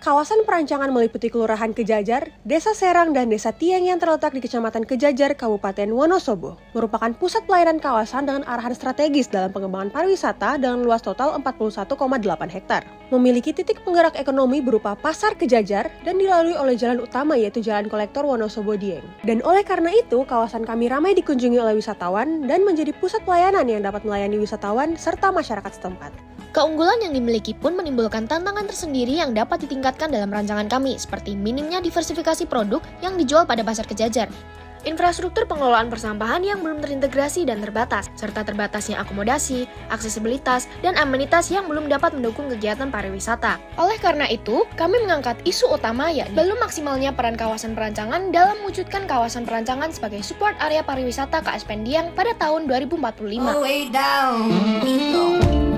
Kawasan perancangan meliputi Kelurahan Kejajar, Desa Serang, dan Desa Tieng yang terletak di Kecamatan Kejajar, Kabupaten Wonosobo. Merupakan pusat pelayanan kawasan dengan arahan strategis dalam pengembangan pariwisata dengan luas total 41,8 hektar. Memiliki titik penggerak ekonomi berupa Pasar Kejajar dan dilalui oleh jalan utama yaitu Jalan Kolektor Wonosobo Dieng. Dan oleh karena itu, kawasan kami ramai dikunjungi oleh wisatawan dan menjadi pusat pelayanan yang dapat melayani wisatawan serta masyarakat setempat. Keunggulan yang dimiliki pun menimbulkan tantangan tersendiri yang dapat ditingkatkan dalam rancangan kami, seperti minimnya diversifikasi produk yang dijual pada pasar Kejajar, infrastruktur pengelolaan persampahan yang belum terintegrasi dan terbatas, serta terbatasnya akomodasi, aksesibilitas, dan amenitas yang belum dapat mendukung kegiatan pariwisata. Oleh karena itu, kami mengangkat isu utama yakni belum maksimalnya peran kawasan perancangan dalam mewujudkan kawasan perancangan sebagai support area pariwisata KSPN Dieng pada tahun 2045.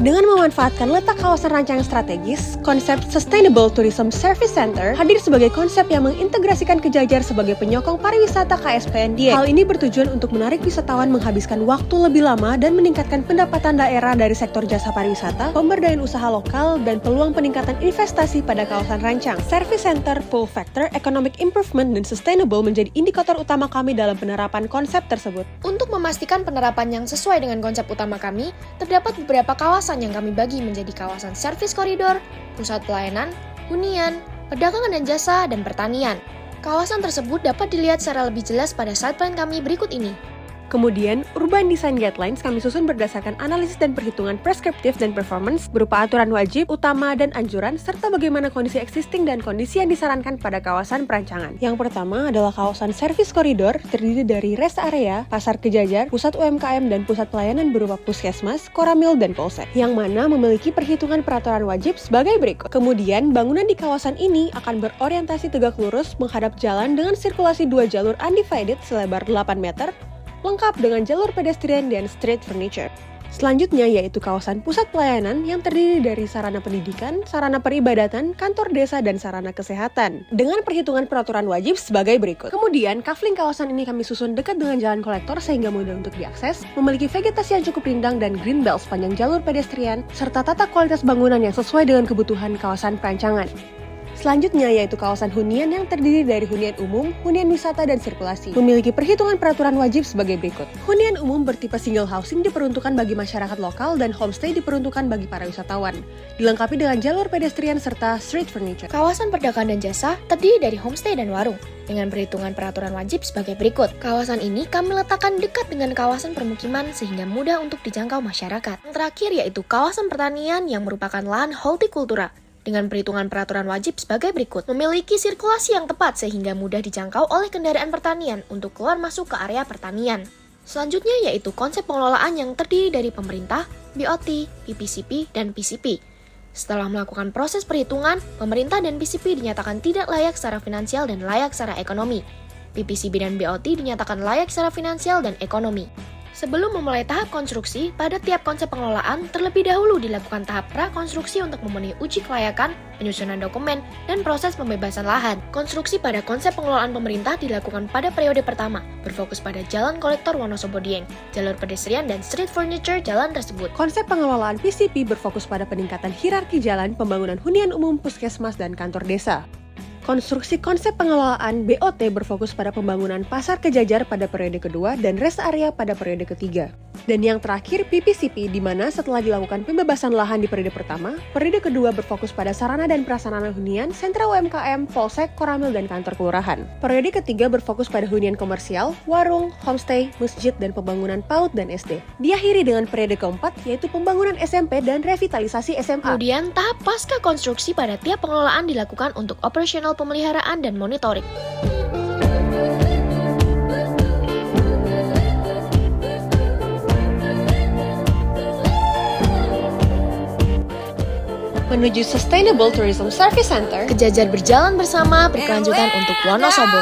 Dengan memanfaatkan letak kawasan rancangan strategis, konsep Sustainable Tourism Service Center hadir sebagai konsep yang mengintegrasikan Kejajar sebagai penyokong pariwisata KSPN Dieng. Hal ini bertujuan untuk menarik wisatawan menghabiskan waktu lebih lama dan meningkatkan pendapatan daerah dari sektor jasa pariwisata, pemberdayaan usaha lokal, dan peluang peningkatan investasi pada kawasan rancang. Service Center, Pull Factor, Economic Improvement, dan Sustainable menjadi indikator utama kami dalam penerapan konsep tersebut. Untuk memastikan penerapan yang sesuai dengan konsep utama kami, terdapat beberapa kawasan yang kami bagi menjadi kawasan servis koridor, pusat pelayanan, hunian, perdagangan dan jasa, dan pertanian. Kawasan tersebut dapat dilihat secara lebih jelas pada slide plan kami berikut ini. Kemudian, Urban Design Guidelines kami susun berdasarkan analisis dan perhitungan preskriptif dan performance berupa aturan wajib, utama, dan anjuran, serta bagaimana kondisi existing dan kondisi yang disarankan pada kawasan perancangan. Yang pertama adalah kawasan servis koridor, terdiri dari rest area, pasar Kejajar, pusat UMKM, dan pusat pelayanan berupa puskesmas, koramil, dan polsek, yang mana memiliki perhitungan peraturan wajib sebagai berikut. Kemudian, bangunan di kawasan ini akan berorientasi tegak lurus menghadap jalan dengan sirkulasi 2 jalur undivided selebar 8 meter, lengkap dengan jalur pedestrian dan street furniture. Selanjutnya yaitu kawasan pusat pelayanan yang terdiri dari sarana pendidikan, sarana peribadatan, kantor desa, dan sarana kesehatan dengan perhitungan peraturan wajib sebagai berikut. Kemudian, kafling kawasan ini kami susun dekat dengan jalan kolektor sehingga mudah untuk diakses, memiliki vegetasi yang cukup rindang dan green belt sepanjang jalur pedestrian, serta tata kualitas bangunan yang sesuai dengan kebutuhan kawasan perancangan. Selanjutnya yaitu kawasan hunian yang terdiri dari hunian umum, hunian wisata, dan sirkulasi. Memiliki perhitungan peraturan wajib sebagai berikut. Hunian umum bertipe single housing diperuntukkan bagi masyarakat lokal dan homestay diperuntukkan bagi para wisatawan. Dilengkapi dengan jalur pedestrian serta street furniture. Kawasan perdagangan dan jasa terdiri dari homestay dan warung dengan perhitungan peraturan wajib sebagai berikut. Kawasan ini kami letakkan dekat dengan kawasan permukiman sehingga mudah untuk dijangkau masyarakat. Yang terakhir yaitu kawasan pertanian yang merupakan lahan hortikultura dengan perhitungan peraturan wajib sebagai berikut. Memiliki sirkulasi yang tepat sehingga mudah dijangkau oleh kendaraan pertanian untuk keluar masuk ke area pertanian. Selanjutnya yaitu konsep pengelolaan yang terdiri dari pemerintah, BOT, PPCP, dan PCP. Setelah melakukan proses perhitungan, pemerintah dan PCP dinyatakan tidak layak secara finansial dan layak secara ekonomi. PPCP dan BOT dinyatakan layak secara finansial dan ekonomi. Sebelum memulai tahap konstruksi, pada tiap konsep pengelolaan terlebih dahulu dilakukan tahap prakonstruksi untuk memenuhi uji kelayakan, penyusunan dokumen, dan proses pembebasan lahan. Konstruksi pada konsep pengelolaan pemerintah dilakukan pada periode pertama, berfokus pada Jalan Kolektor Wonosobo Dieng, jalur pedestrian, dan street furniture jalan tersebut. Konsep pengelolaan PCP berfokus pada peningkatan hierarki jalan, pembangunan hunian umum, puskesmas, dan kantor desa. Konstruksi konsep pengelolaan BOT berfokus pada pembangunan pasar Kejajar pada periode kedua dan rest area pada periode ketiga. Dan yang terakhir PPCP, di mana setelah dilakukan pembebasan lahan di periode pertama, periode kedua berfokus pada sarana dan prasarana hunian, sentra UMKM, polsek, koramil, dan kantor kelurahan. Periode ketiga berfokus pada hunian komersial, warung, homestay, masjid, dan pembangunan PAUD dan SD. Diakhiri dengan periode keempat, yaitu pembangunan SMP dan revitalisasi SMA. Kemudian, tahap pasca konstruksi pada tiap pengelolaan dilakukan untuk operasional pemeliharaan dan monitoring. Menuju Sustainable Tourism Service Center, Kejajar berjalan bersama berkelanjutan untuk Wonosobo.